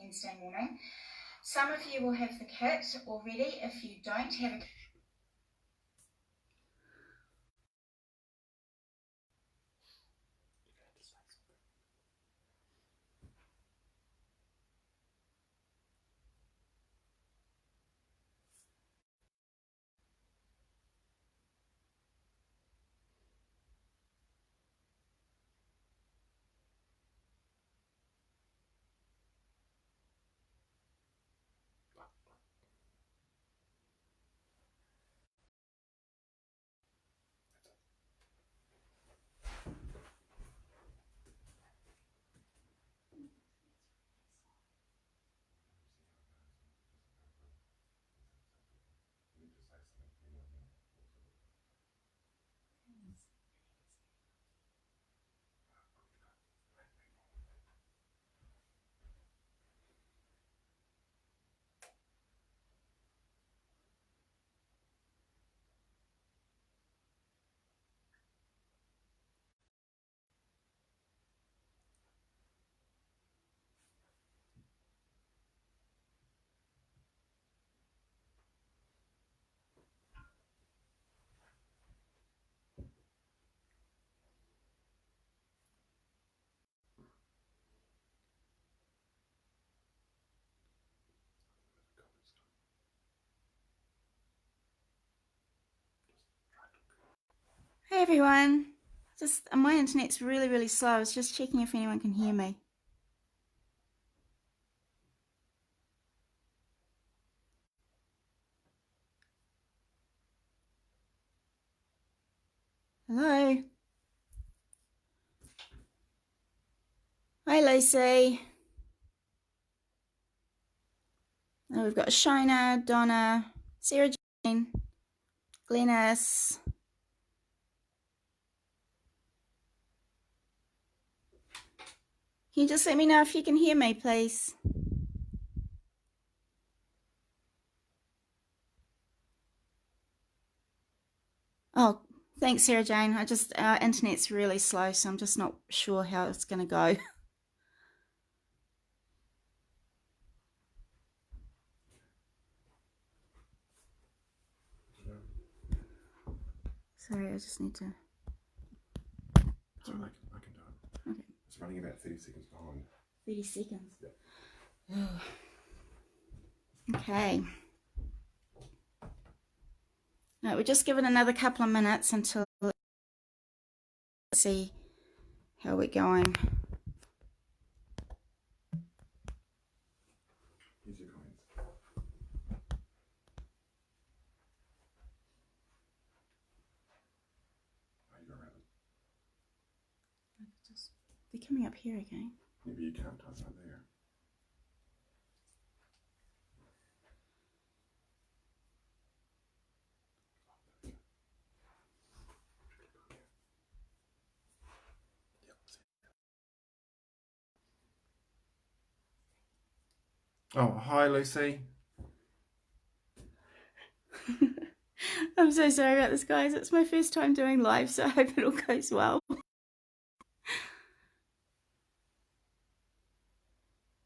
Wednesday morning. Some of you will have the kit already. If you don't have a Hey everyone, just my internet's really slow. I was just checking if anyone can hear me. Hello. Hi Lucy. Oh, we've got Shona, Donna, Sarah Jane, Glennis. Can you just let me know if you can hear me, please? Oh, thanks, Sarah Jane. Our internet's really slow, so I'm just not sure how it's going to go. Sorry, I just need to. So I can do it. Okay. It's running about 30 seconds behind. 30 seconds? Yeah. Okay. No, we're just giving another couple of minutes until we see how we're going. Here's your coins. Oh, you got around it. They're coming up here again. Maybe you can't type right there. Oh, hi Lucy. I'm so sorry about this, guys. It's my first time doing live, so I hope it all goes well.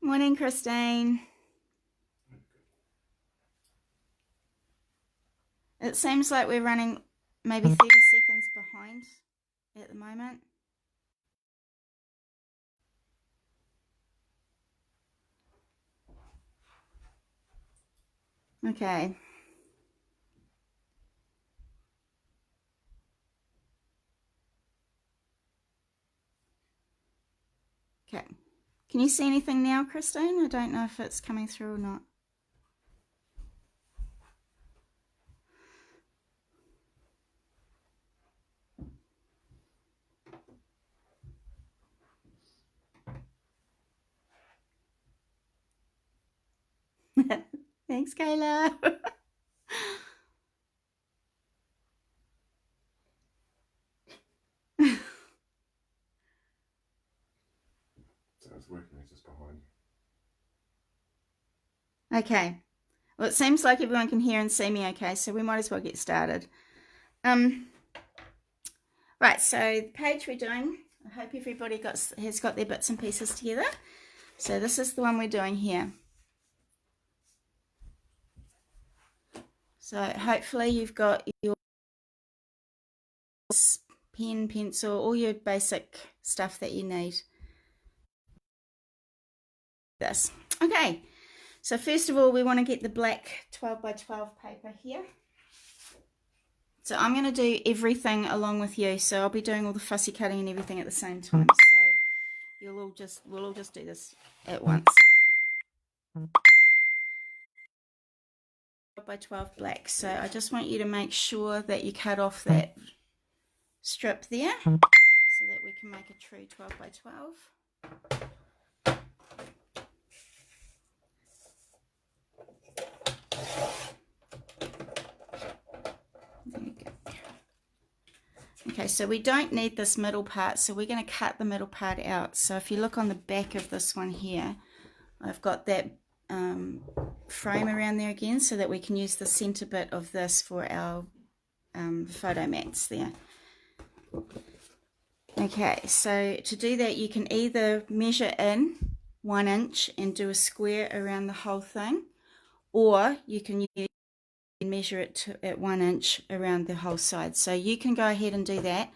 Morning, Christine. It seems like we're running maybe 30 seconds behind at the moment. Okay. Okay. Can you see anything now, Christine? I don't know if it's coming through or not. Thanks, Kayla. So it's working, it's just behind. Okay. Well, it seems like everyone can hear and see me okay, so we might as well get started. Right, so the page we're doing, I hope everybody has got their bits and pieces together. So this is the one we're doing here. So hopefully you've got your pen, pencil, all your basic stuff that you need. This. Okay, so first of all, we want to get the black 12 by 12 paper here. So I'm going to do everything along with you. So I'll be doing all the fussy cutting and everything at the same time. So we'll all just do this at once. 12 by 12 black. So I just want you to make sure that you cut off that strip there so that we can make a true 12 by 12. There we go. Okay, so we don't need this middle part, so we're going to cut the middle part out. So if you look on the back of this one here, I've got that frame around there again so that we can use the center bit of this for our photo mats there. Okay, so to do that you can either measure in 1 inch and do a square around the whole thing, or you can measure it at 1 inch around the whole side. So you can go ahead and do that.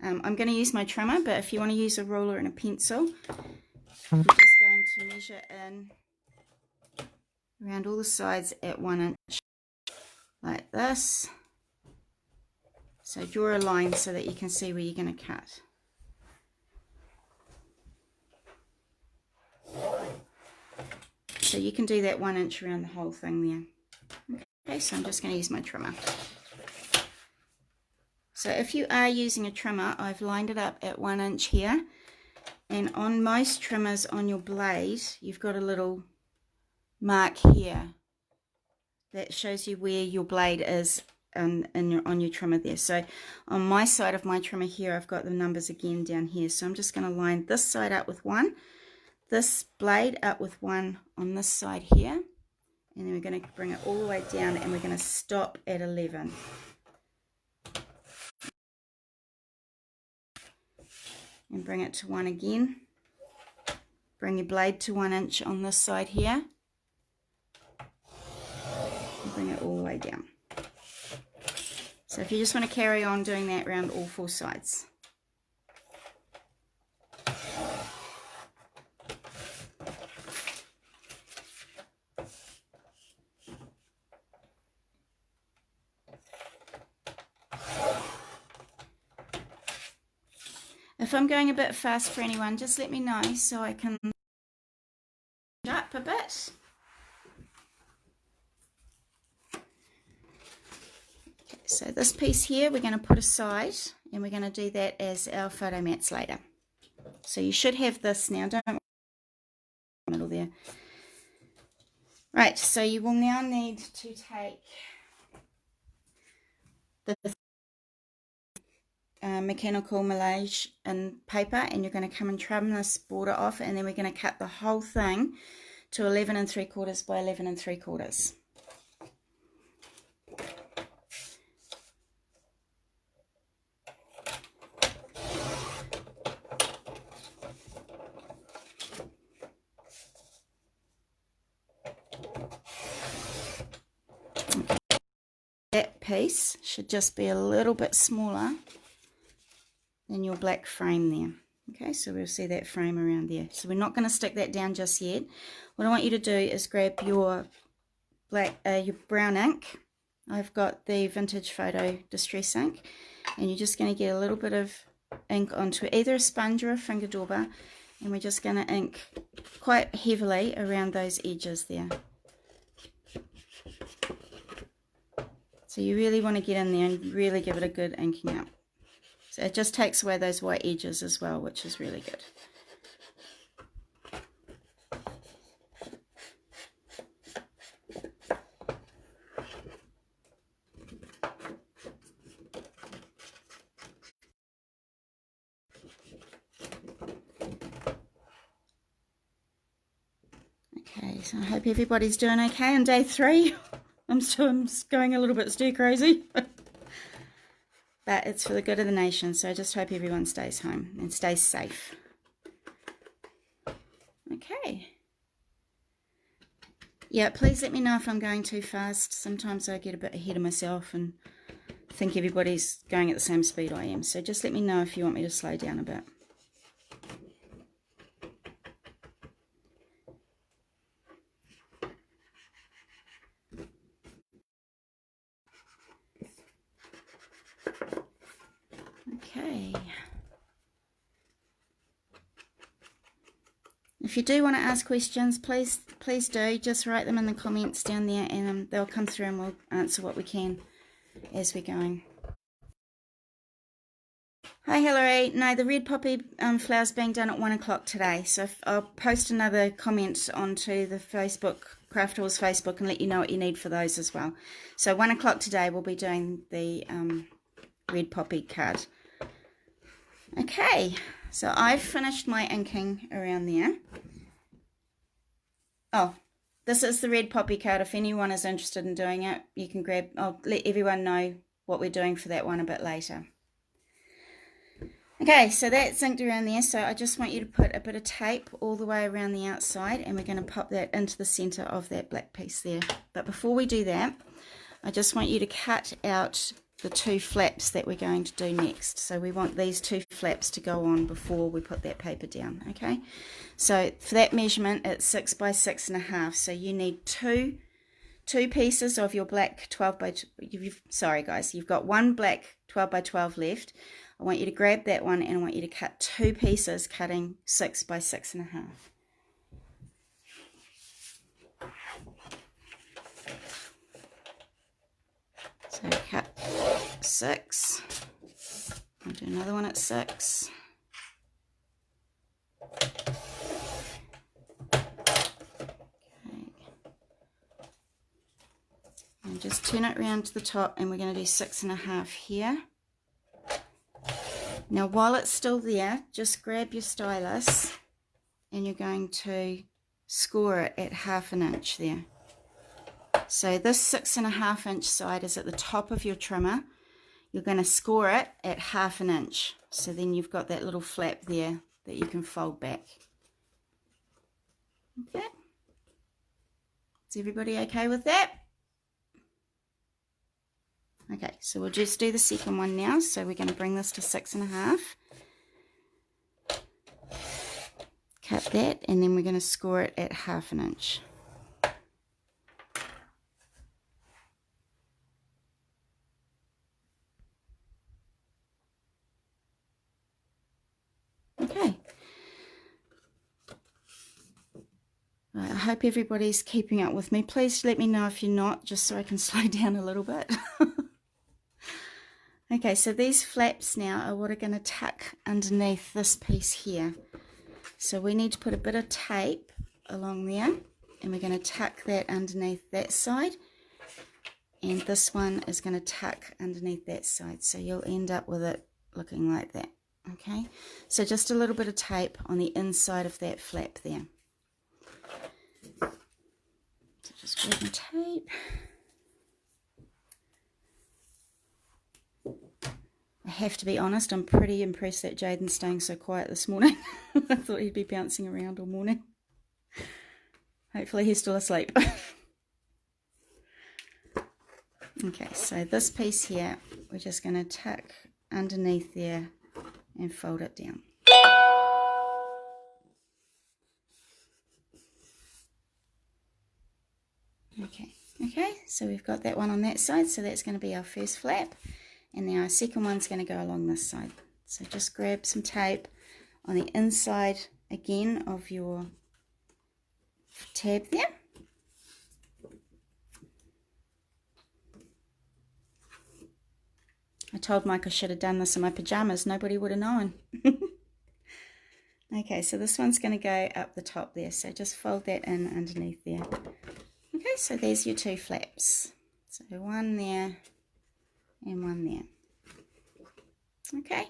I'm going to use my trimmer, but if you want to use a ruler and a pencil, you're just going to measure in around all the sides at 1 inch like this. So draw a line so that you can see where you're going to cut. So you can do that 1 inch around the whole thing there. Okay, so I'm just going to use my trimmer. So if you are using a trimmer, I've lined it up at 1 inch here. And on most trimmers on your blade, you've got a little mark here that shows you where your blade is on your trimmer there. So on my side of my trimmer here, I've got the numbers again down here. So I'm just going to line this side up with 1, this blade up with 1 on this side here, and then we're going to bring it all the way down and we're going to stop at 11. And bring it to 1 again. Bring your blade to 1 inch on this side here. And bring it all the way down. So if you just want to carry on doing that around all 4 sides. If I'm going a bit fast for anyone, just let me know so I can up a bit. Okay, so this piece here we're going to put aside, and we're going to do that as our photo mats later. So you should have this now, don't middle there. Right, so you will now need to take the mechanical melange in paper, and you're going to come and trim this border off, and then we're going to cut the whole thing to 11 3/4 by 11 3/4. piece should just be a little bit smaller than your black frame there. Okay, so we'll see that frame around there. So we're not going to stick that down just yet. What I want you to do is grab your your brown ink. I've got the Vintage Photo Distress ink, and you're just going to get a little bit of ink onto either a sponge or a finger dauber, and we're just going to ink quite heavily around those edges there. So you really want to get in there and really give it a good inking up. So it just takes away those white edges as well, which is really good. Okay, so I hope everybody's doing okay on day 3. I'm going a little bit stir crazy. But it's for the good of the nation, so I just hope everyone stays home and stays safe. Okay. Yeah, please let me know if I'm going too fast. Sometimes I get a bit ahead of myself and think everybody's going at the same speed I am. So just let me know if you want me to slow down a bit. Okay. If you do want to ask questions, please do. Just write them in the comments down there, and they'll come through and we'll answer what we can as we're going. Hi Hilary. No, the red poppy flowers being done at 1 o'clock today. So I'll post another comment onto the Facebook, Craftables Facebook, and let you know what you need for those as well. So 1 o'clock today we'll be doing the red poppy card. Okay, so I've finished my inking around there. Oh, this is the red poppy card. If anyone is interested in doing it, you can grab, I'll let everyone know what we're doing for that one a bit later. Okay, so that's inked around there, so I just want you to put a bit of tape all the way around the outside, and we're going to pop that into the center of that black piece there. But before we do that, I just want you to cut out the 2 flaps that we're going to do next. So we want these 2 flaps to go on before we put that paper down. Okay, so for that measurement it's 6 by 6.5. So you need two pieces of your black 12 by sorry guys, you've got one black 12 by 12 left. I want you to grab that one and I want you to cut 2 pieces, cutting 6 by 6.5. So cut 6, I'll do another one at 6. Okay. And just turn it around to the top, and we're going to do 6.5 here. Now while it's still there, just grab your stylus and you're going to score it at 1/2 inch there. So this 6.5 inch side is at the top of your trimmer. You're going to score it at 1/2 inch. So then you've got that little flap there that you can fold back. Okay. Is everybody okay with that? Okay, so we'll just do the second one now. So we're going to bring this to 6.5. Cut that, and then we're going to score it at 1/2 inch. Okay. Right, I hope everybody's keeping up with me. Please let me know if you're not, just so I can slow down a little bit. Okay, so these flaps now are what are going to tuck underneath this piece here. So we need to put a bit of tape along there, and we're going to tuck that underneath that side, and this one is going to tuck underneath that side, so you'll end up with it looking like that. Okay, so just a little bit of tape on the inside of that flap there. So just grab my tape. I have to be honest, I'm pretty impressed that Jaden's staying so quiet this morning. I thought he'd be bouncing around all morning. Hopefully he's still asleep. Okay, so this piece here, we're just going to tuck underneath there and fold it down. Okay, so we've got that one on that side, so that's going to be our first flap, and now our second one's going to go along this side. So just grab some tape on the inside again of your tab there. I told Mike I should have done this in my pajamas, nobody would have known. Okay, so this one's going to go up the top there, so just fold that in underneath there. Okay, so there's your two flaps. So one there and one there. Okay,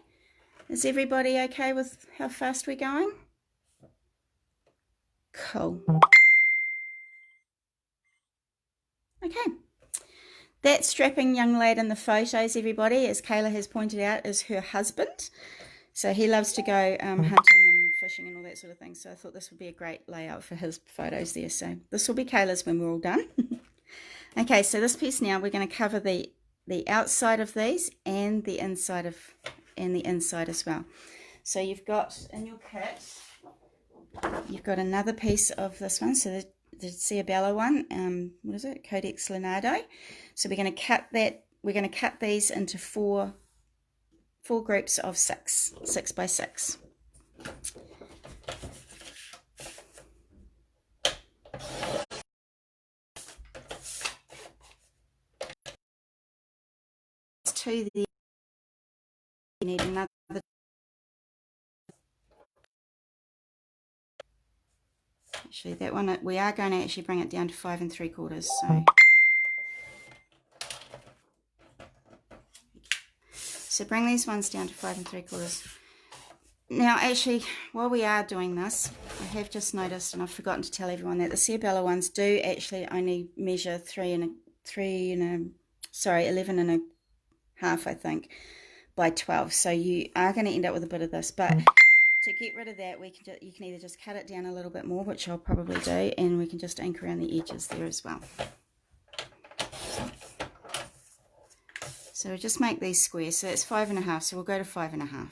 is everybody okay with how fast we're going? Cool. Okay. That strapping young lad in the photos, everybody, as Kayla has pointed out, is her husband. So he loves to go hunting and fishing and all that sort of thing. So I thought this would be a great layout for his photos there. So this will be Kayla's when we're all done. Okay, so this piece now, we're going to cover the outside of these and the inside as well. So you've got in your kit, you've got another piece of this one. So the Ciabella one, what is it? Codex Leonardo. So we're going to cut that. We're going to cut these into four groups of 6 by 6. To the, you need another. Actually, that one we are going to actually bring it down to 5 3/4. So bring these ones down to 5 3/4. Now, actually, while we are doing this, I have just noticed, and I've forgotten to tell everyone, that the Ciabella ones do actually only measure 11 and a half, I think, by 12. So you are going to end up with a bit of this, but to get rid of that, you can either just cut it down a little bit more, which I'll probably do, and we can just ink around the edges there as well. So just make these squares. So it's 5 1/2. So we'll go to 5 1/2.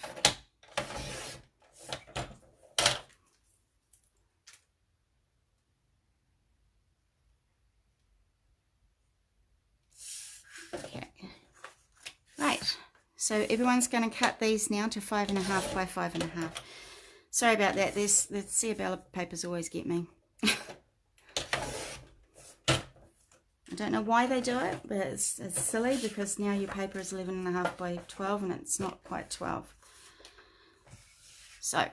Okay. Right. So everyone's going to cut these now to 5 1/2 by 5 1/2. Sorry about that. The Ciabella papers always get me. I don't know why they do it, but it's silly because now your paper is 11 1/2 by 12 and it's not quite 12. So,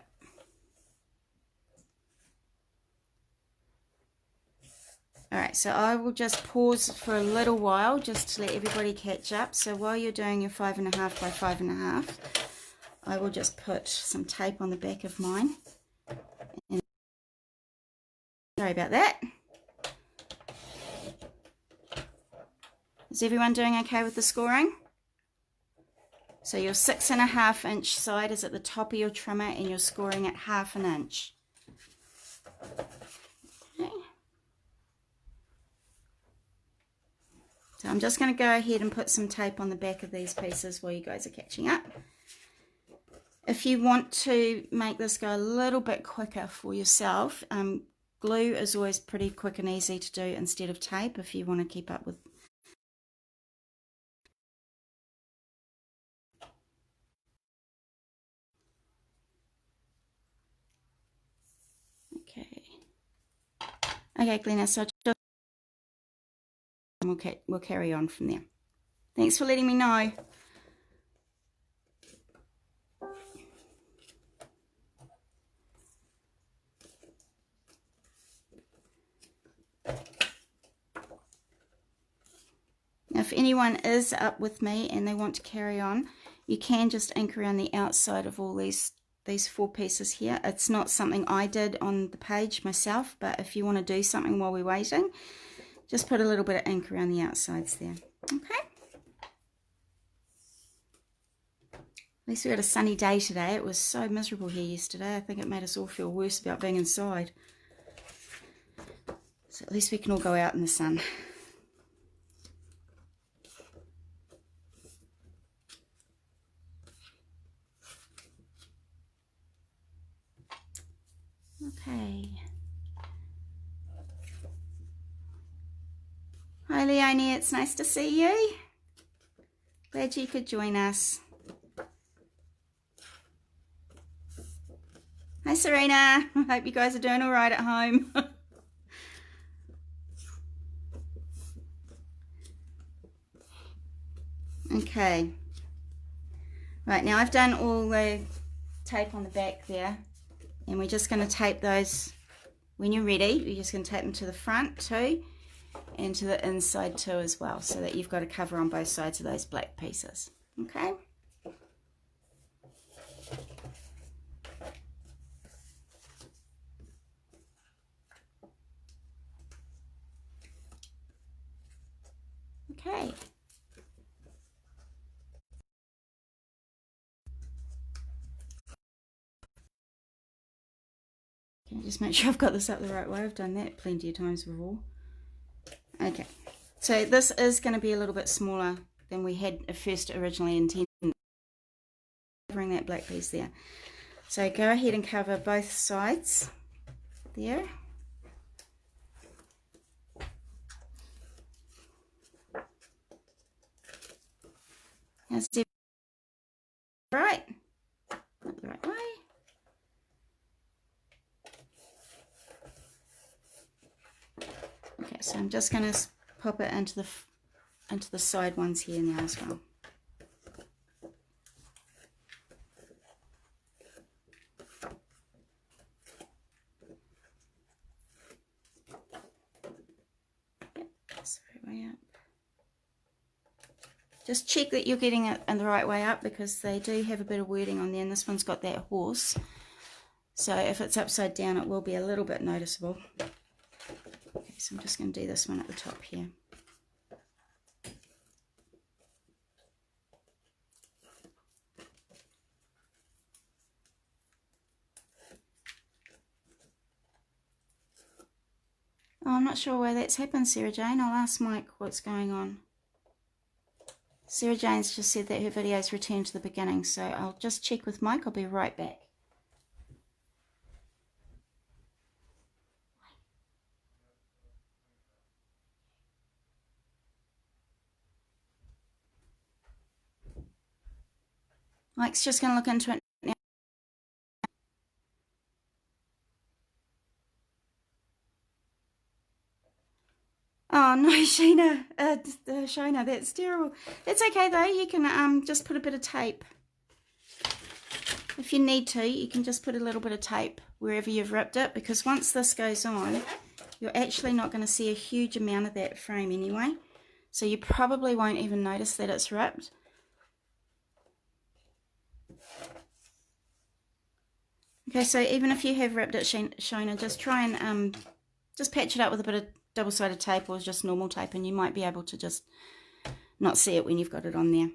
alright, so I will just pause for a little while just to let everybody catch up. So while you're doing your 5 1/2 by 5 1/2, I will just put some tape on the back of mine. And sorry about that. Is everyone doing okay with the scoring? So your 6 1/2 inch side is at the top of your trimmer and you're scoring at 1/2 inch. Okay. So I'm just going to go ahead and put some tape on the back of these pieces while you guys are catching up. If you want to make this go a little bit quicker for yourself, glue is always pretty quick and easy to do instead of tape if you want to keep up with. Okay, Glenna, so just we'll carry on from there. Thanks for letting me know. Now, if anyone is up with me and they want to carry on, you can just ink around the outside of all these 4 pieces here. It's not something I did on the page myself, but if you want to do something while we're waiting, just put a little bit of ink around the outsides there. Okay. At least we had a sunny day today. It was so miserable here yesterday. I think it made us all feel worse about being inside. So at least we can all go out in the sun. Leonie, it's nice to see you. Glad you could join us. Hi Serena, hope you guys are doing all right at home. Okay, right, now I've done all the tape on the back there, and we're just going to tape those. When you're ready, you're just going to tape them to the front too, and to the inside too as well, so that you've got a cover on both sides of those black pieces. Okay. Okay. Can I just make sure I've got this up the right way? I've done that plenty of times before. Okay, so this is going to be a little bit smaller than we had first originally intended. Covering that black piece there. So go ahead and cover both sides there. How's it? Right? Not the right way. Okay, so I'm just going to pop it into the side ones here now as well. Yep, that's the right way up. Just check that you're getting it in the right way up, because they do have a bit of wording on there, and this one's got that horse. So if it's upside down, it will be a little bit noticeable. Okay, so I'm just going to do this one at the top here. Oh, I'm not sure why that's happened, Sarah Jane. I'll ask Mike what's going on. Sarah Jane's just said that her video's returned to the beginning, so I'll just check with Mike. I'll be right back. Mike's just going to look into it now. Oh no, Sheena, Shona, that's terrible. It's okay though. You can just put a bit of tape. If you need to, you can just put a little bit of tape wherever you've ripped it, because once this goes on, you're actually not going to see a huge amount of that frame anyway. So you probably won't even notice that it's ripped. Okay, so even if you have ripped it, Shona, just try and just patch it up with a bit of double-sided tape or just normal tape, and you might be able to just not see it when you've got it on there.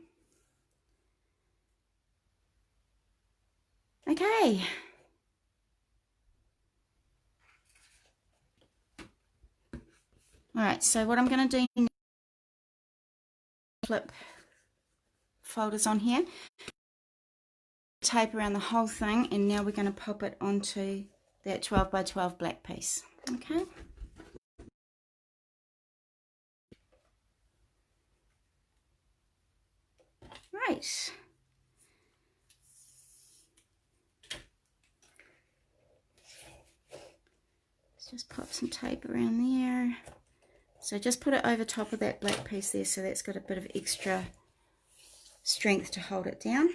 Okay. Alright, so what I'm going to do now, flip folders on here, tape around the whole thing, and now we're going to pop it onto that 12 by 12 black piece. Okay. Right. Let's just pop some tape around there. So just put it over top of that black piece there, so that's got a bit of extra strength to hold it down.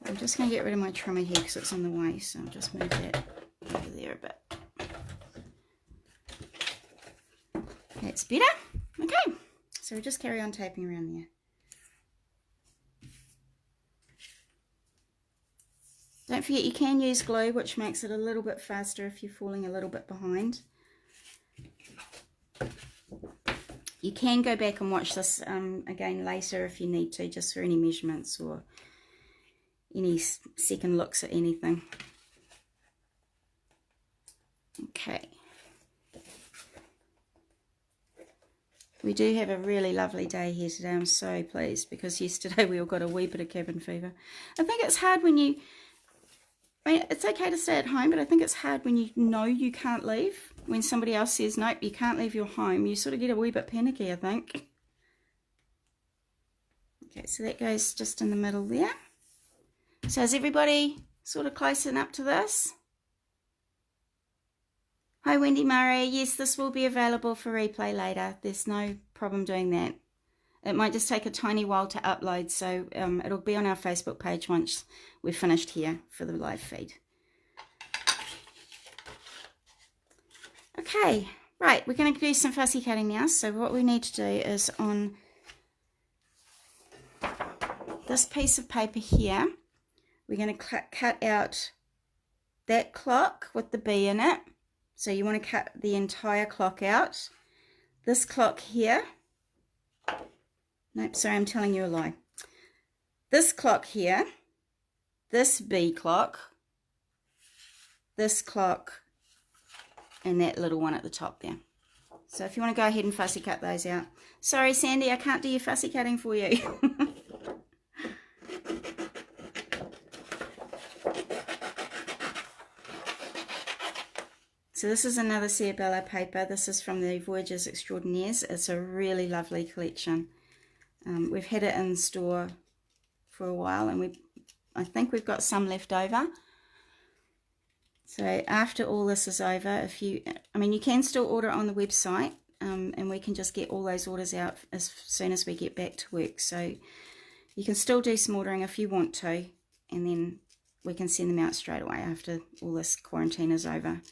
I'm just going to get rid of my trimmer here because it's in the way, so I'll just move that over there a bit. That's better. Okay, so we'll just carry on taping around there. Don't forget you can use glue, which makes it a little bit faster if you're falling a little bit behind. You can go back and watch this again later if you need to, just for any measurements or any second looks at anything. Okay. We do have a really lovely day here today. I'm so pleased, because yesterday we all got a wee bit of cabin fever. I think it's hard when you I mean, it's okay to stay at home, but I think it's hard when you know you can't leave. When somebody else says, nope, you can't leave your home, you sort of get a wee bit panicky, I think. Okay, so that goes just in the middle there. So is everybody sort of close enough to this? Hi, Wendy Murray. Yes, this will be available for replay later. There's no problem doing that. It might just take a tiny while to upload, so it'll be on our Facebook page once we're finished here for the live feed. Okay, right, we're going to do some fussy cutting now. So what we need to do is on this piece of paper here, we're going to cut out that clock with the B in it. So you want to cut the entire clock out. This clock here, nope, sorry, I'm telling you a lie. This clock here, this B clock, this clock, and that little one at the top there. So if you want to go ahead and fussy cut those out. Sorry, Sandy, I can't do your fussy cutting for you. So this is another Ciabella paper. This is from the Voyages Extraordinaires. It's a really lovely collection. We've had it in store for a while, and I think we've got some left over. So after all this is over, you can still order on the website, and we can just get all those orders out as soon as we get back to work. So you can still do some ordering if you want to, and then we can send them out straight away after all this quarantine is over.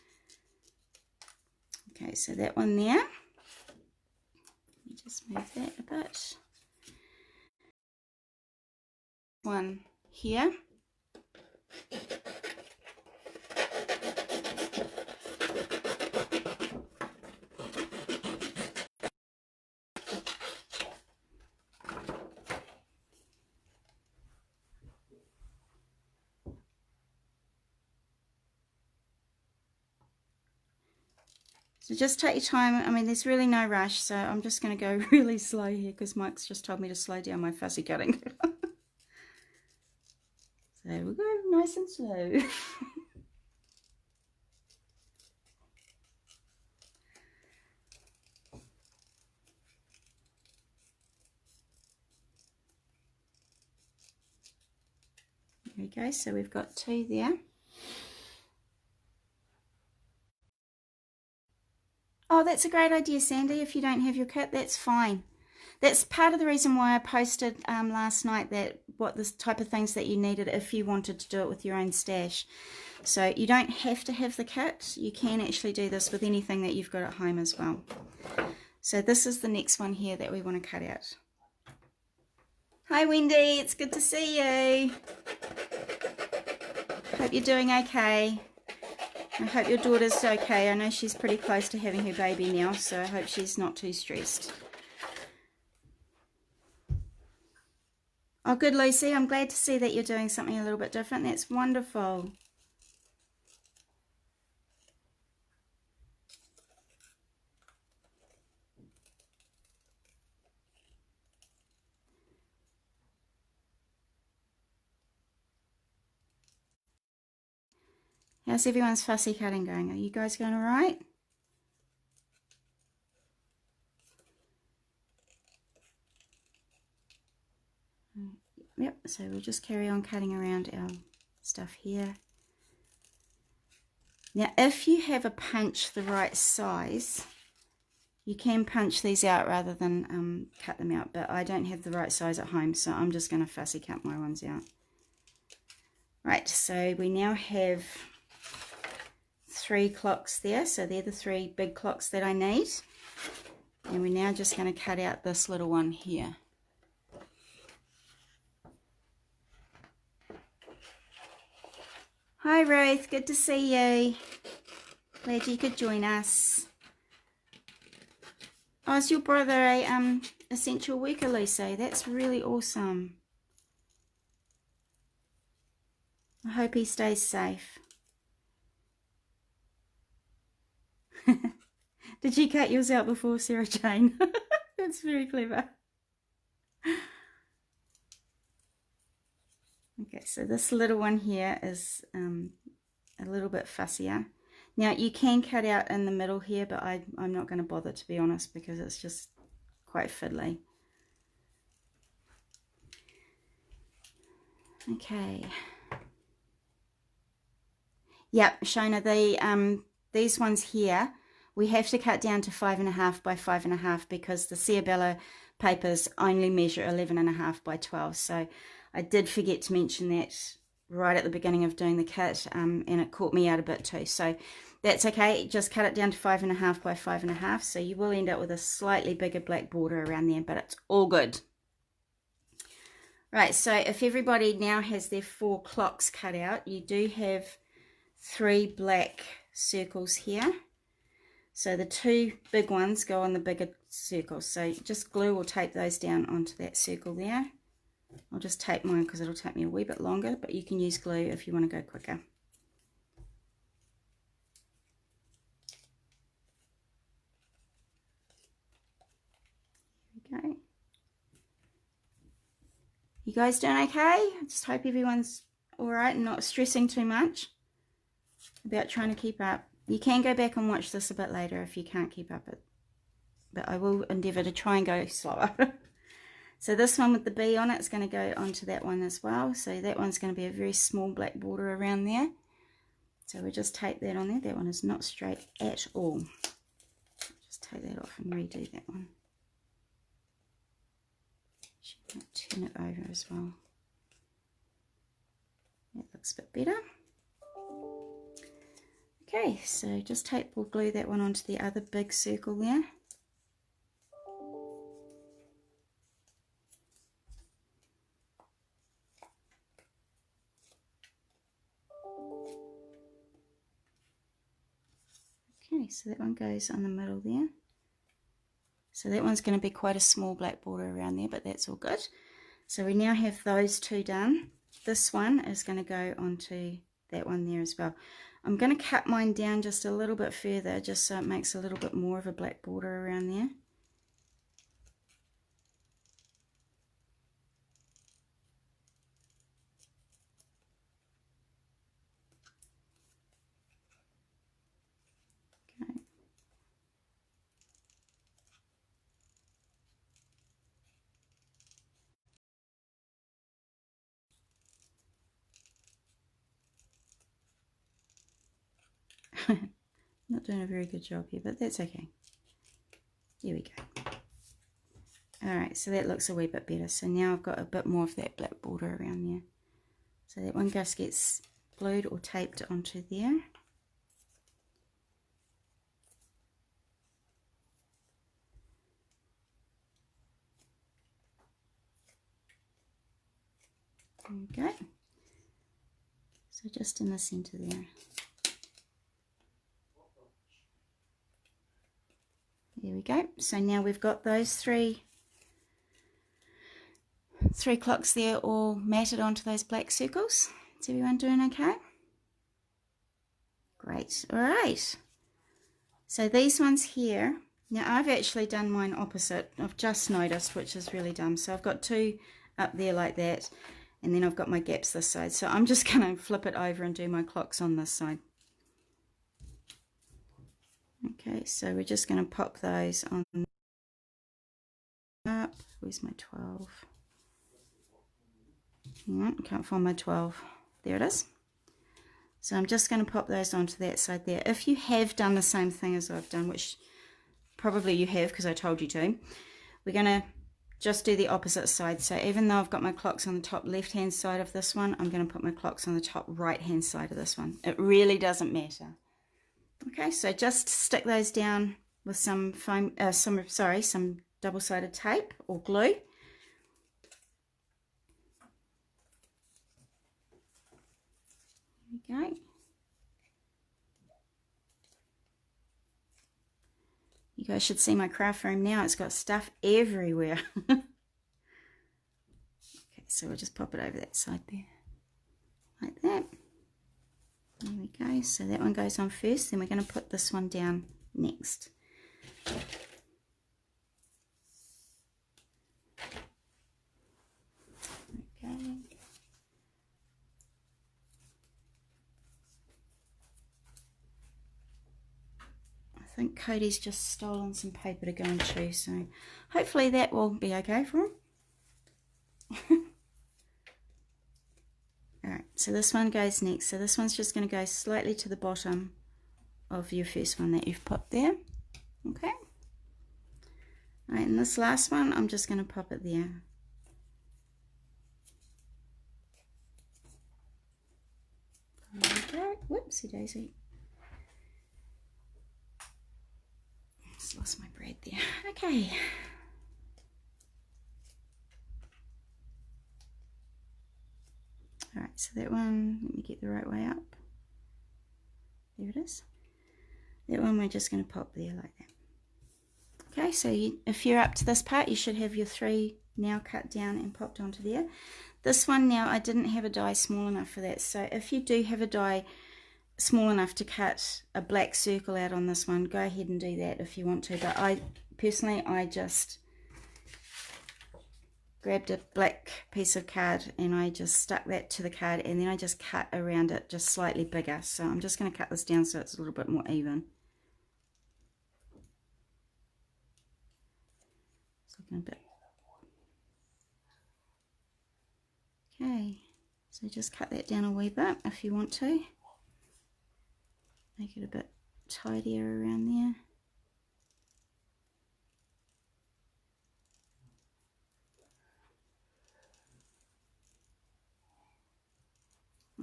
Okay, so that one there. Let me just move that a bit. One here. So just take your time. I mean, there's really no rush, so I'm just going to go really slow here because Mike's just told me to slow down my fussy cutting. So we'll go nice and slow. There we go, so we've got two there. Oh, that's a great idea, Sandy. If you don't have your kit, that's fine. That's part of the reason why I posted last night what the type of things that you needed if you wanted to do it with your own stash. So you don't have to have the kit. You can actually do this with anything that you've got at home as well. So this is the next one here that we want to cut out. Hi Wendy, it's good to see you. Hope you're doing okay. I hope your daughter's okay. I know she's pretty close to having her baby now, so I hope she's not too stressed. Oh, good, Lucy. I'm glad to see that you're doing something a little bit different. That's wonderful. How's everyone's fussy cutting going? Are you guys going all right? Yep, so we'll just carry on cutting around our stuff here. Now, if you have a punch the right size, you can punch these out rather than cut them out, but I don't have the right size at home, so I'm just going to fussy cut my ones out. Right, so we now have 3 clocks there, so they're the 3 big clocks that I need. And we're now just going to cut out this little one here. Hi Ruth, good to see you. Glad you could join us. Oh, is your brother a essential worker, Lucy? That's really awesome. I hope he stays safe. Did you cut yours out before, Sarah Jane? That's very clever. Okay, so this little one here is a little bit fussier. Now you can cut out in the middle here, but I'm not going to bother, to be honest, because it's just quite fiddly. Okay. Yep, Shona, these ones here, we have to cut down to 5.5 by 5.5 because the Ciabella papers only measure 11.5 by 12. So I did forget to mention that right at the beginning of doing the kit, and it caught me out a bit too. So that's okay, just cut it down to 5.5 by 5.5. So you will end up with a slightly bigger black border around there, but it's all good. Right, so if everybody now has their 4 clocks cut out, you do have 3 black circles here. So the 2 big ones go on the bigger circles. So just glue or tape those down onto that circle there. I'll just tape mine because it'll take me a wee bit longer, but you can use glue if you want to go quicker. There we go. You guys doing okay? I just hope everyone's alright and not stressing too much about trying to keep up. You can go back and watch this a bit later if you can't keep up it, but I will endeavour to try and go slower. So this one with the bee on it is going to go onto that one as well. So that one's going to be a very small black border around there. So we just tape that on there. That one is not straight at all. Just take that off and redo that one. Turn it over as well. That looks a bit better. Okay, so just tape or glue that one onto the other big circle there. Okay, so that one goes on the middle there. So that one's going to be quite a small black border around there, but that's all good. So we now have those 2 done. This one is going to go onto that one there as well. I'm going to cut mine down just a little bit further, just so it makes a little bit more of a black border around there. Okay. Not doing a very good job here, but that's okay. Here we go. Alright, so that looks a wee bit better. So now I've got a bit more of that black border around there. So that one just gets glued or taped onto there. There we go. So just in the centre there. There we go. So now we've got those three clocks there all matted onto those black circles. Is everyone doing okay? Great. All right. So these ones here, now I've actually done mine opposite. I've just noticed, which is really dumb. So I've got 2 up there like that, and then I've got my gaps this side. So I'm just going to flip it over and do my clocks on this side. Okay, so we're just going to pop those on up. Where's my 12? Hang on, can't find my 12. There it is. So I'm just going to pop those onto that side there. If you have done the same thing as I've done, which probably you have because I told you to, we're going to just do the opposite side. So even though I've got my clocks on the top left hand side of this one, I'm going to put my clocks on the top right hand side of this one. It really doesn't matter. Okay, so just stick those down with some foam, some double-sided tape or glue. There we go. You guys should see my craft room now. It's got stuff everywhere. Okay, so we'll just pop it over that side there, like that. There we go. So that one goes on first, then we're going to put this one down next. Okay. think Cody's just stolen some paper to go and chew, so hopefully that will be okay for him. Alright, so this one goes next. So this one's just going to go slightly to the bottom of your first one that you've popped there. Okay. Alright, and this last one, I'm just going to pop it there. Okay. Whoopsie daisy. Just lost my bread there. Okay. Alright, so that one, let me get the right way up. There it is. That one we're just going to pop there like that. Okay, so if you're up to this part, you should have your 3 now cut down and popped onto there. This one now, I didn't have a die small enough for that. So if you do have a die small enough to cut a black circle out on this one, go ahead and do that if you want to. But I just grabbed a black piece of card and I just stuck that to the card, and then I just cut around it just slightly bigger. So I'm just going to cut this down so it's a little bit more even. It's looking a bit. Okay, so just cut that down a wee bit if you want to. Make it a bit tidier around there.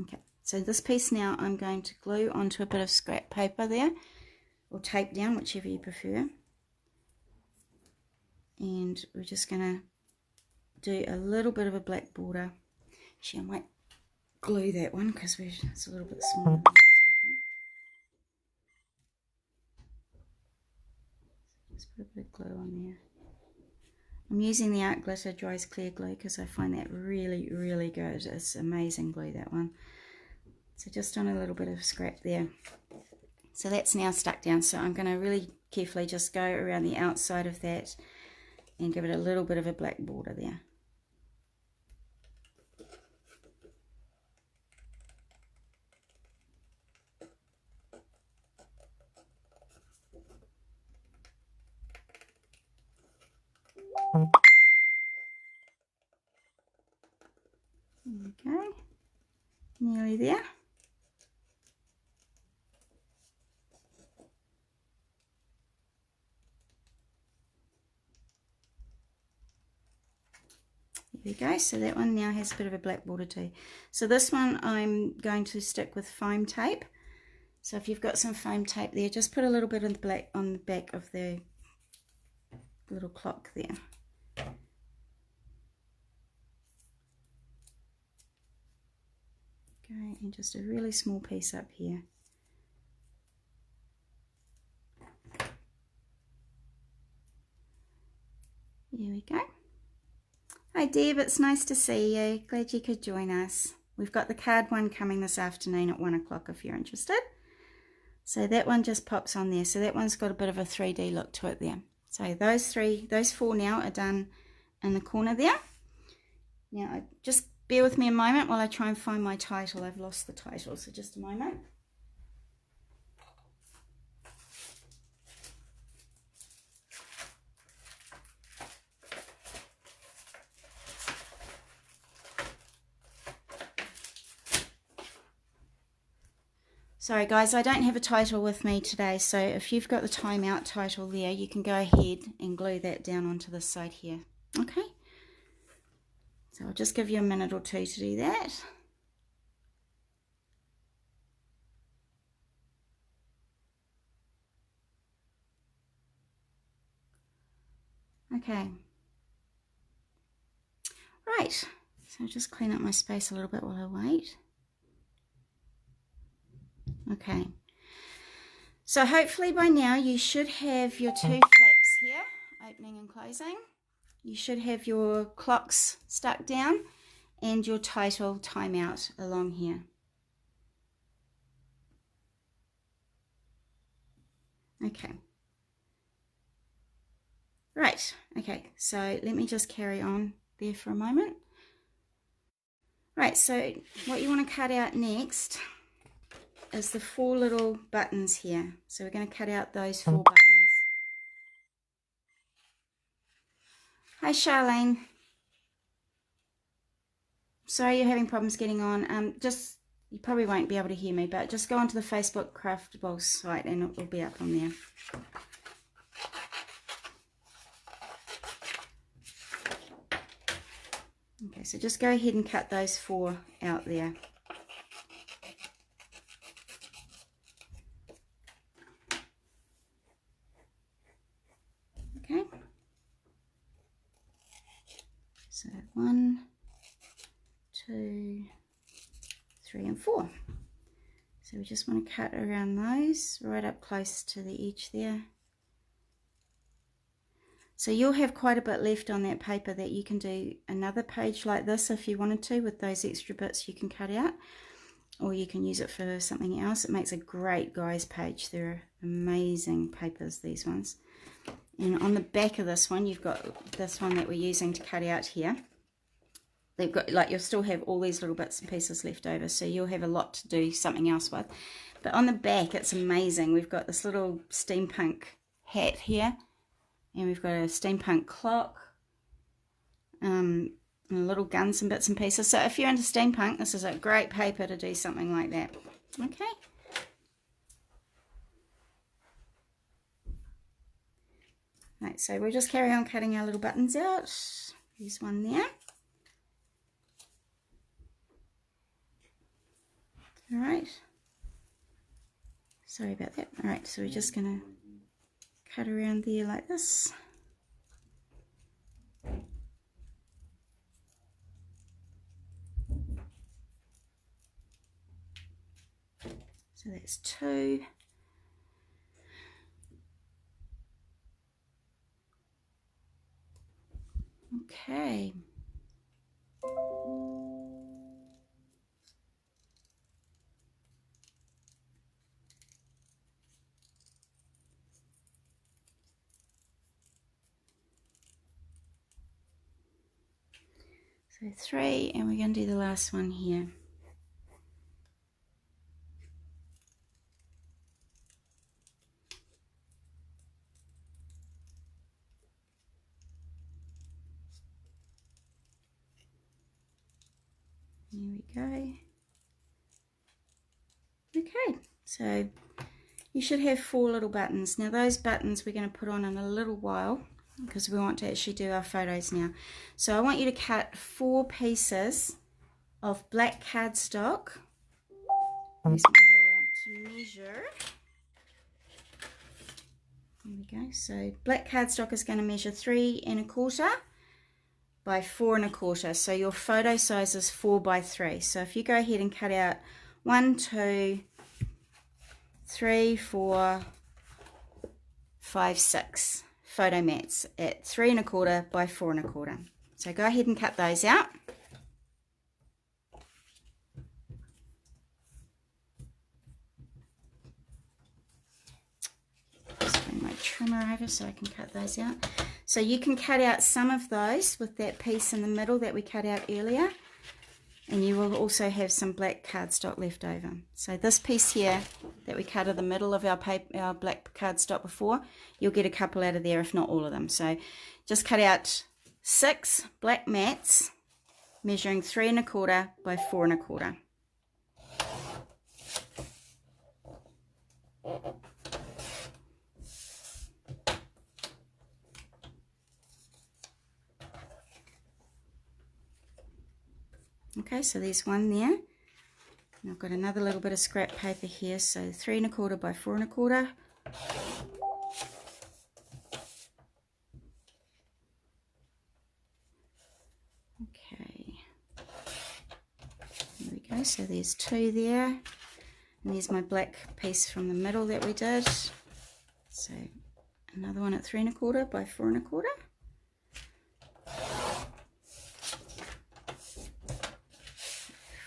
Okay, so this piece now I'm going to glue onto a bit of scrap paper there, or tape down, whichever you prefer. And we're just going to do a little bit of a black border. Actually, I might glue that one because it's a little bit smaller than I was hoping. Just put a bit of glue on there. I'm using the Art Glitter Dries Clear glue because I find that really, really good. It's amazing glue, that one. So just on a little bit of scrap there. So that's now stuck down. So I'm going to really carefully just go around the outside of that and give it a little bit of a black border there. Okay, nearly there. There we go. So that one now has a bit of a black border too. So this one I'm going to stick with foam tape. So if you've got some foam tape there, just put a little bit of the black on the back of the little clock there. Okay, and just a really small piece up here. There we go. Hi Deb, it's nice to see you. Glad you could join us. We've got the card one coming this afternoon at 1 o'clock if you're interested. So that one just pops on there. So that one's got a bit of a 3D look to it there. So those 4 now are done in the corner there. Now just bear with me a moment while I try and find my title. I've lost the title, so just a moment. Sorry guys, I don't have a title with me today, so if you've got the Time Out title there, you can go ahead and glue that down onto this side here. Okay, so I'll just give you a minute or two to do that. Okay, right, so I'll just clean up my space a little bit while I wait. Okay, so hopefully by now you should have your 2 flaps here, opening and closing. You should have your clocks stuck down and your title Time Out along here. Okay. Right, okay, so let me just carry on there for a moment. Right, so what you want to cut out next is the 4 little buttons here. So we're going to cut out those 4 buttons. Hi Charlene. Sorry you're having problems getting on. You probably won't be able to hear me, but just go onto the Facebook Craftables site and it will be up on there. Okay, so just go ahead and cut those 4 out there. Okay. So 1, 2, 3 and 4. So we just want to cut around those right up close to the edge there. So you'll have quite a bit left on that paper that you can do another page like this if you wanted to, with those extra bits you can cut out, or you can use it for something else. It makes a great guy's page. They're amazing papers, these ones. And on the back of this one, you've got this one that we're using to cut out here. They've got, like, you'll still have all these little bits and pieces left over, so you'll have a lot to do something else with. But on the back, it's amazing. We've got this little steampunk hat here, and we've got a steampunk clock, and little guns and bits and pieces. So if you're into steampunk, this is a great paper to do something like that. Okay. Right, so we'll just carry on cutting our little buttons out. There's one there. All right. Sorry about that. All right, so we're just going to cut around there like this. So that's 2. Okay. So 3, and we're going to do the last one here. There we go. Okay, so you should have 4 little buttons. Now those buttons we're going to put on in a little while, because we want to actually do our photos now. So I want you to cut 4 pieces of black cardstock. Use my ruler to measure. There we go. So black cardstock is going to measure 3 1/4 by 4 1/4. So your photo size is 4 by 3. So if you go ahead and cut out 1, 2, 3, 4, 5, 6 photo mats at 3 1/4 by 4 1/4. So go ahead and cut those out. Just bring my trimmer over so I can cut those out. So you can cut out some of those with that piece in the middle that we cut out earlier, and you will also have some black cardstock left over. So this piece here that we cut in the middle of our black cardstock before, you'll get a couple out of there, if not all of them. So just cut out 6 black mats measuring 3 1/4 by 4 1/4. Okay, so there's one there. And I've got another little bit of scrap paper here, so 3 1/4 by 4 1/4. Okay, there we go. So there's 2 there, and there's my black piece from the middle that we did. So another one at 3 1/4 by 4 1/4.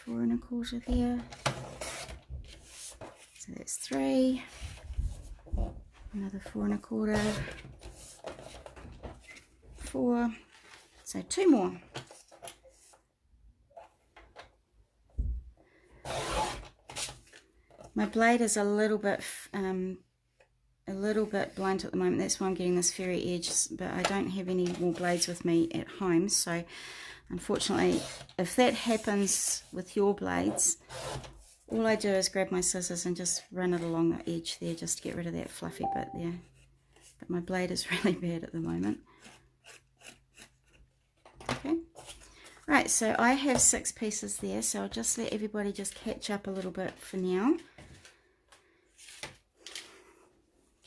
Four and a quarter there. So that's 3. Another 4 1/4. 4. So 2 more. My blade is a little bit blunt at the moment. That's why I'm getting this very edge, but I don't have any more blades with me at home, so unfortunately, if that happens with your blades, all I do is grab my scissors and just run it along the edge there, just to get rid of that fluffy bit there. But my blade is really bad at the moment. Okay. Right, so I have 6 pieces there, so I'll just let everybody just catch up a little bit for now.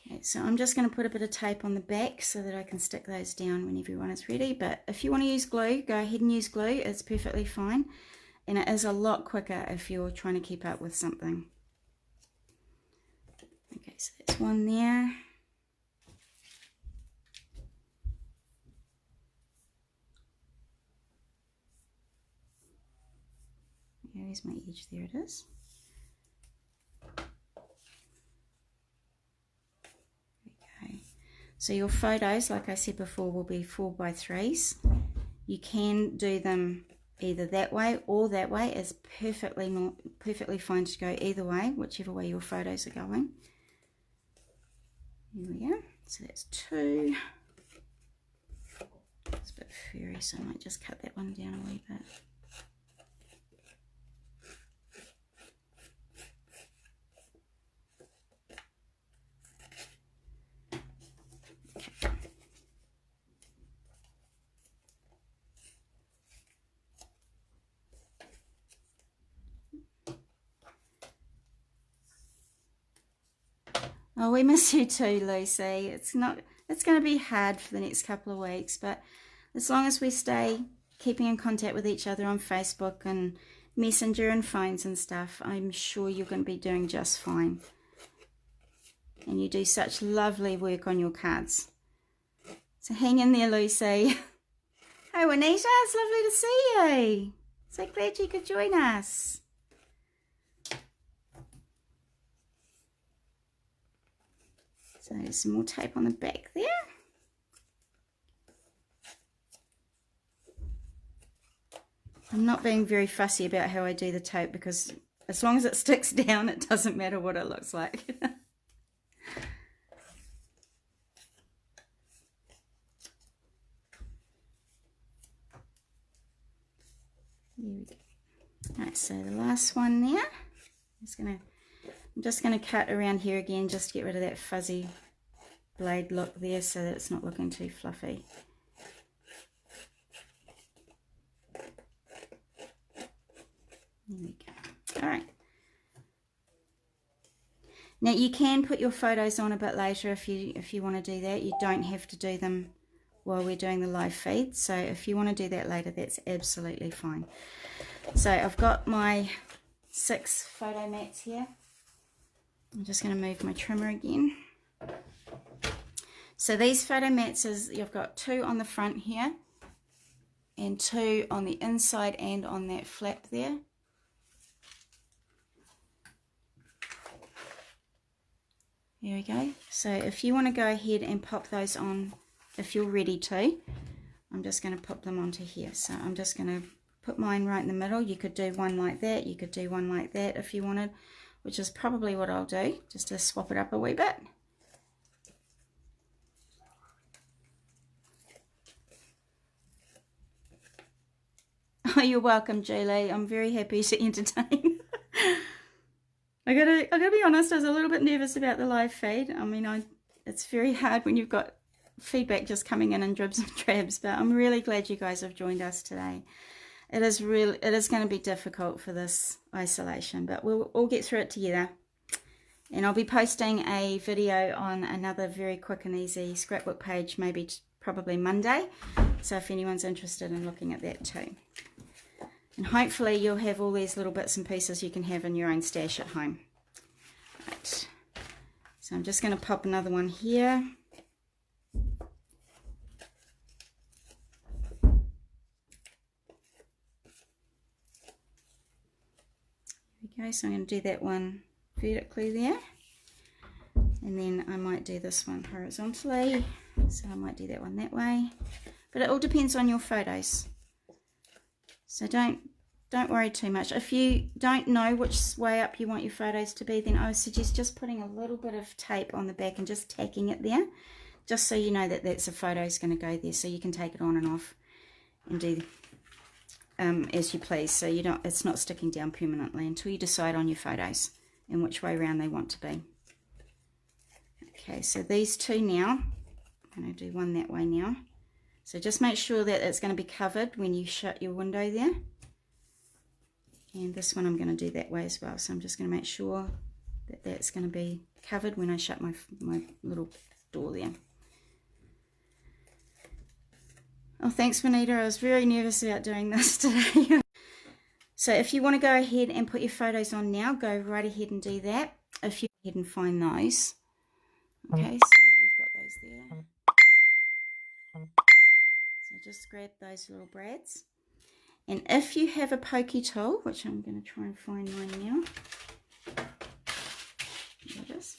Okay, so I'm just going to put a bit of tape on the back so that I can stick those down when everyone is ready. But if you want to use glue, go ahead and use glue. It's perfectly fine. And it is a lot quicker if you're trying to keep up with something. Okay, so that's one there. Where's my edge? There it is. Okay. So your photos, like I said before, will be 4x3s. You can do them either that way or that way. It's perfectly fine to go either way, whichever way your photos are going. Here we go. So that's 2. It's a bit furry, so I might just cut that one down a wee bit. Oh, we miss you too, Lucy. It's going to be hard for the next couple of weeks, but as long as we stay keeping in contact with each other on Facebook and Messenger and phones and stuff, I'm sure you're going to be doing just fine. And you do such lovely work on your cards. So hang in there, Lucy. Hey, Juanita, it's lovely to see you. So glad you could join us. So there's some more tape on the back there. I'm not being very fussy about how I do the tape because as long as it sticks down, it doesn't matter what it looks like. There we go. Right, so the last one there. I'm just going to cut around here again just to get rid of that fuzzy blade look there so that it's not looking too fluffy. There we go. Alright. Now you can put your photos on a bit later if you want to do that. You don't have to do them while we're doing the live feed. So if you want to do that later, that's absolutely fine. So I've got my 6 photo mats here. I'm just going to move my trimmer again. So these photo mats you've got 2 on the front here and 2 on the inside and on that flap there. There we go. So if you want to go ahead and pop those on, if you're ready to, I'm just going to pop them onto here. So I'm just going to put mine right in the middle. You could do one like that. You could do one like that if you wanted, which is probably what I'll do, just to swap it up a wee bit. Oh, you're welcome, Julie. I'm very happy to entertain. I gotta be honest, I was a little bit nervous about the live feed. I mean, it's very hard when you've got feedback just coming in dribs and drabs, but I'm really glad you guys have joined us today. It is going to be difficult for this isolation, but we'll all get through it together. And I'll be posting a video on another very quick and easy scrapbook page, probably Monday. So if anyone's interested in looking at that too. And hopefully you'll have all these little bits and pieces you can have in your own stash at home. Right. So I'm just going to pop another one here. Okay, so I'm going to do that one vertically there, and then I might do this one horizontally, so I might do that one that way, but it all depends on your photos, so don't don't worry too much. If you don't know which way up you want your photos to be, then I would suggest just putting a little bit of tape on the back and just tacking it there, just so you know that that's a photo is going to go there, so you can take it on and off and do as you please, so you don't, it's not sticking down permanently until you decide on your photos and which way around they want to be. Okay, so these two now, I'm going to do one that way now. So just make sure that it's going to be covered when you shut your window there. And this one I'm going to do that way as well. So I'm just going to make sure that that's going to be covered when I shut my little door there. Oh, thanks, Vanita. I was very nervous about doing this today. So if you want to go ahead and put your photos on now, go right ahead and do that. If you go ahead and find those. Okay, so we've got those there. So just grab those little brads. And if you have a pokey tool, which I'm going to try and find mine now. There it is.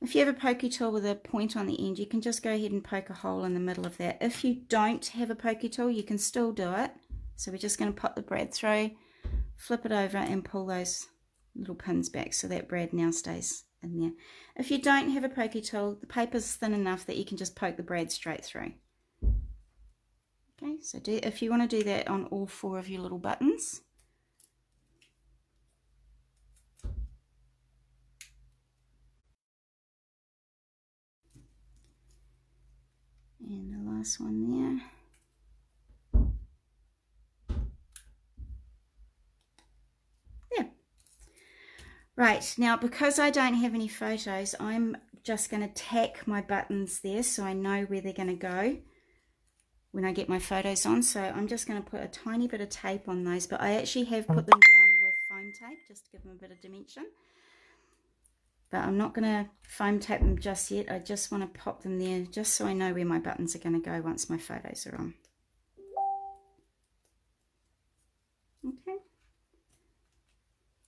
If you have a pokey tool with a point on the end, you can just go ahead and poke a hole in the middle of that. If you don't have a pokey tool, you can still do it. So we're just going to pop the brad through, flip it over and pull those little pins back so that brad now stays in there. If you don't have a pokey tool, the paper's thin enough that you can just poke the brad straight through. Okay, so if you want to do that on all 4 of your little buttons. And the last one there. There. Right, now because I don't have any photos, I'm just going to tack my buttons there so I know where they're going to go when I get my photos on. So I'm just going to put a tiny bit of tape on those, but I actually have put them down with foam tape just to give them a bit of dimension. But I'm not going to foam tape them just yet. I just want to pop them there just so I know where my buttons are going to go once my photos are on. Okay.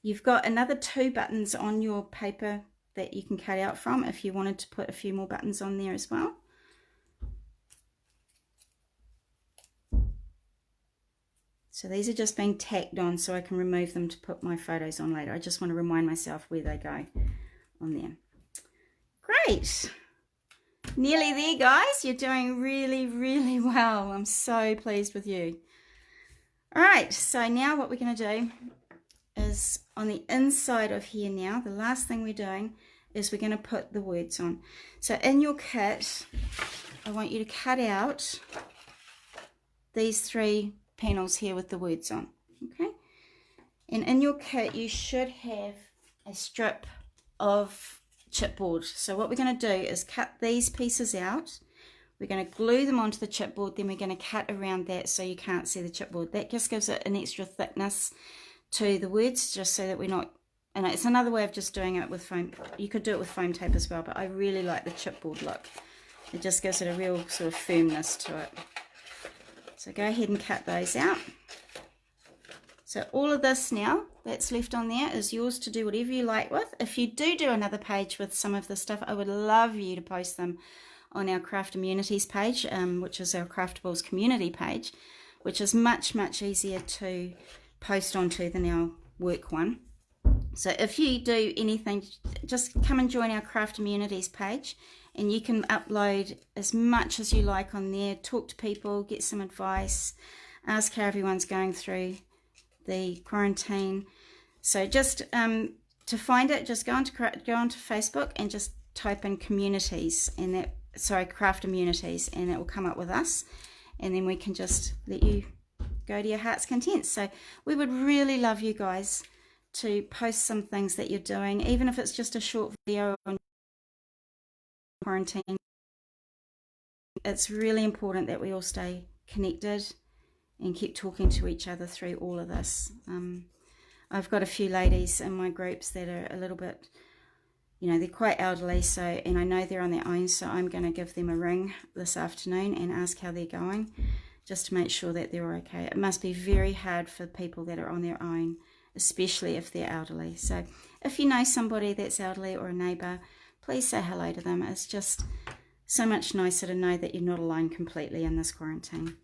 You've got another 2 buttons on your paper that you can cut out from if you wanted to put a few more buttons on there as well. So these are just being tacked on so I can remove them to put my photos on later. I just want to remind myself where they go on there. Great. Nearly there, guys. You're doing really, really well. I'm so pleased with you. All right, so now what we're going to do is on the inside of here now, the last thing we're doing is we're going to put the words on. So in your kit, I want you to cut out these 3 panels here with the words on. Okay, and in your kit you should have a strip of chipboard. So what we're going to do is cut these pieces out. We're going to glue them onto the chipboard, then we're going to cut around that so you can't see the chipboard. That just gives it an extra thickness to the words, just so that we're not, and it's another way of just doing it with foam. You could do it with foam tape as well, but I really like the chipboard look. It just gives it a real sort of firmness to it. So go ahead and cut those out. So all of this now that's left on there is yours to do whatever you like with. If you do another page with some of the stuff, I would love you to post them on our Craft Immunities page, which is our Craftables community page, which is much, much easier to post onto than our work one. So if you do anything, just come and join our Craft Immunities page, and you can upload as much as you like on there, talk to people, get some advice, ask how everyone's going through the quarantine. So just to find it, just go onto Facebook and just type in communities, and that, sorry, Craft Immunities, and it will come up with us, and then we can just let you go to your heart's content. So we would really love you guys to post some things that you're doing, even if it's just a short video on quarantine. It's really important that we all stay connected and keep talking to each other through all of this. I've got a few ladies in my groups that are a little bit, you know, they're quite elderly, so, and I know they're on their own, so I'm going to give them a ring this afternoon and ask how they're going, just to make sure that they're okay. It must be very hard for people that are on their own, especially if they're elderly. So if you know somebody that's elderly or a neighbour, please say hello to them. It's just so much nicer to know that you're not alone completely in this quarantine.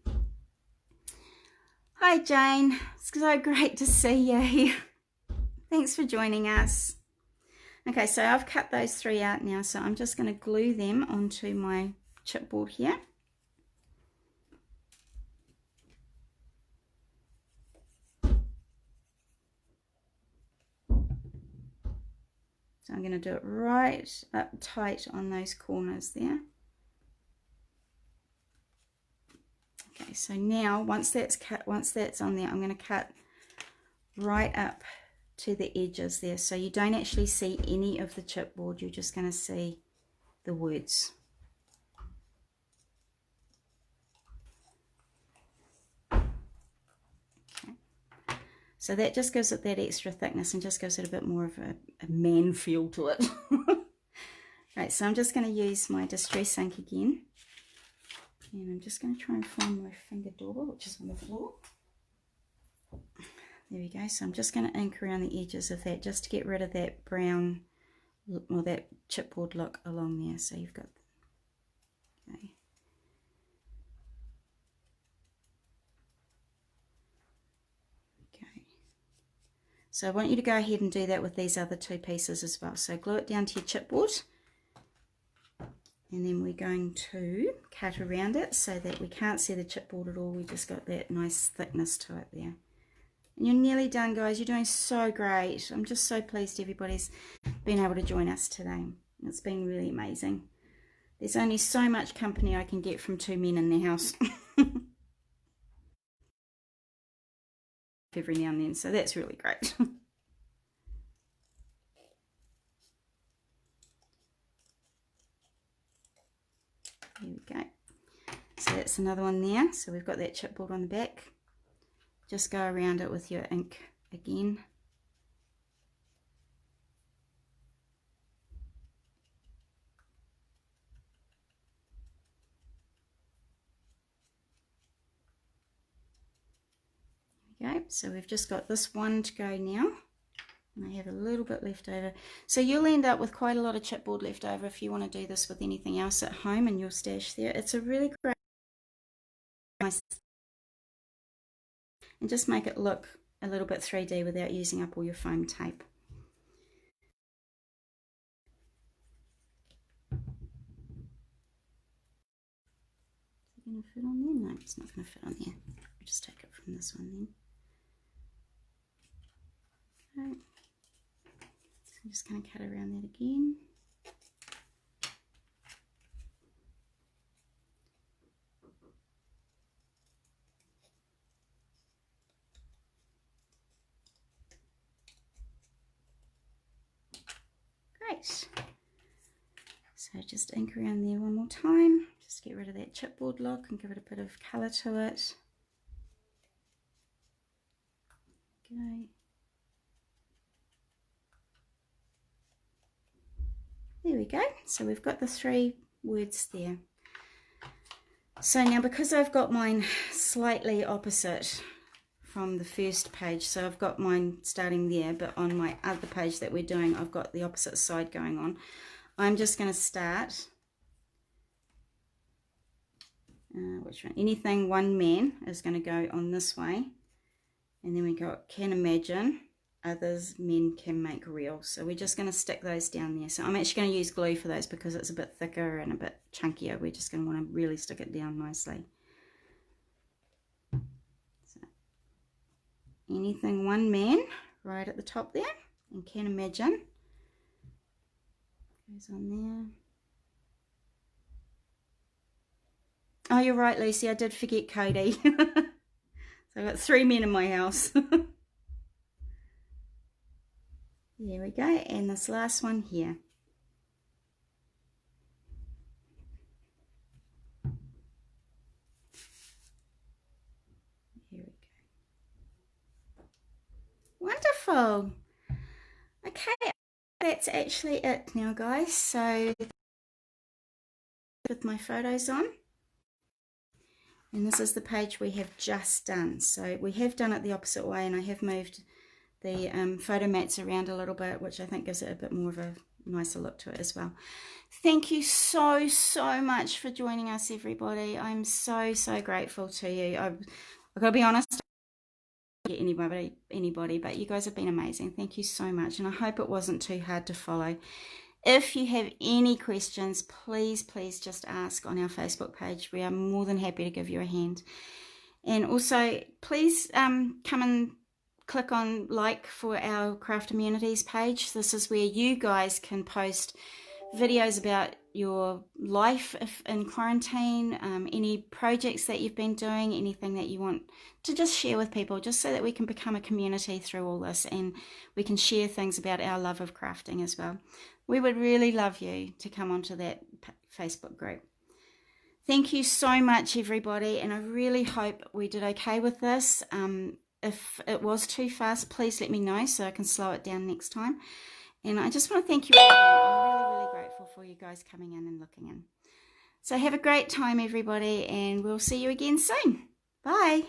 Hi Jane, it's so great to see you. Thanks for joining us. Okay, so I've cut those 3 out now, so I'm just going to glue them onto my chipboard here. So I'm going to do it right up tight on those corners there. Okay, so now once that's on there, I'm going to cut right up to the edges there, so you don't actually see any of the chipboard, you're just going to see the words. Okay. So that just gives it that extra thickness and just gives it a bit more of a man feel to it. Right, so I'm just going to use my Distress ink again, and I'm just going to try and find my finger dauber, which is on the floor. There we go. So I'm just going to ink around the edges of that just to get rid of that brown or that chipboard look along there. So you've got, okay. Okay. So I want you to go ahead and do that with these other 2 pieces as well. So glue it down to your chipboard, and then we're going to cut around it so that we can't see the chipboard at all. We just got that nice thickness to it there. And you're nearly done, guys. You're doing so great. I'm just so pleased everybody's been able to join us today. It's been really amazing. There's only so much company I can get from 2 men in the house. Every now and then, so that's really great. There we go. So that's another one there. So we've got that chipboard on the back. Just go around it with your ink again. There we go. So we've just got this one to go now. And I have a little bit left over. So you'll end up with quite a lot of chipboard left over if you want to do this with anything else at home in your stash there. It's a really great, nice, and just make it look a little bit 3D without using up all your foam tape. Is it going to fit on there? No, it's not going to fit on there. I'll just take it from this one then. Okay. So I'm just going to cut around that again. Great. So just ink around there one more time. Just get rid of that chipboard look and give it a bit of colour to it. Okay. There we go. So we've got the 3 words there. So now because I've got mine slightly opposite from the first page, so I've got mine starting there, but on my other page that we're doing, I've got the opposite side going on. I'm just going to start, which one? Anything one man is going to go on this way, and then we got can imagine, others men can make real. So we're just going to stick those down there. So I'm actually going to use glue for those because it's a bit thicker and a bit chunkier. We're just going to want to really stick it down nicely. So anything one man right at the top there, and can imagine goes on there. Oh, you're right, Lucy, I did forget Cody. So I've got 3 men in my house. There we go, and this last one here. Here we go. Wonderful. Okay, that's actually it now, guys. So with my photos on, and this is the page we have just done. So we have done it the opposite way, and I have moved the photo mats around a little bit, which I think gives it a bit more of a nicer look to it as well. Thank you so much for joining us, everybody. I'm so grateful to you. I've got to be honest, get anybody, but you guys have been amazing. Thank you so much, and I hope it wasn't too hard to follow. If you have any questions, please just ask on our Facebook page. We are more than happy to give you a hand. And also, please come and click on like for our Craft Amenities page. This is where you guys can post videos about your life in quarantine, any projects that you've been doing, anything that you want to just share with people, just so that we can become a community through all this, and we can share things about our love of crafting as well. We would really love you to come onto that Facebook group. Thank you so much, everybody, and I really hope we did okay with this. If it was too fast, please let me know so I can slow it down next time. And I just want to thank you all again. I'm really grateful for you guys coming in and looking in. So have a great time, everybody, and we'll see you again soon. Bye.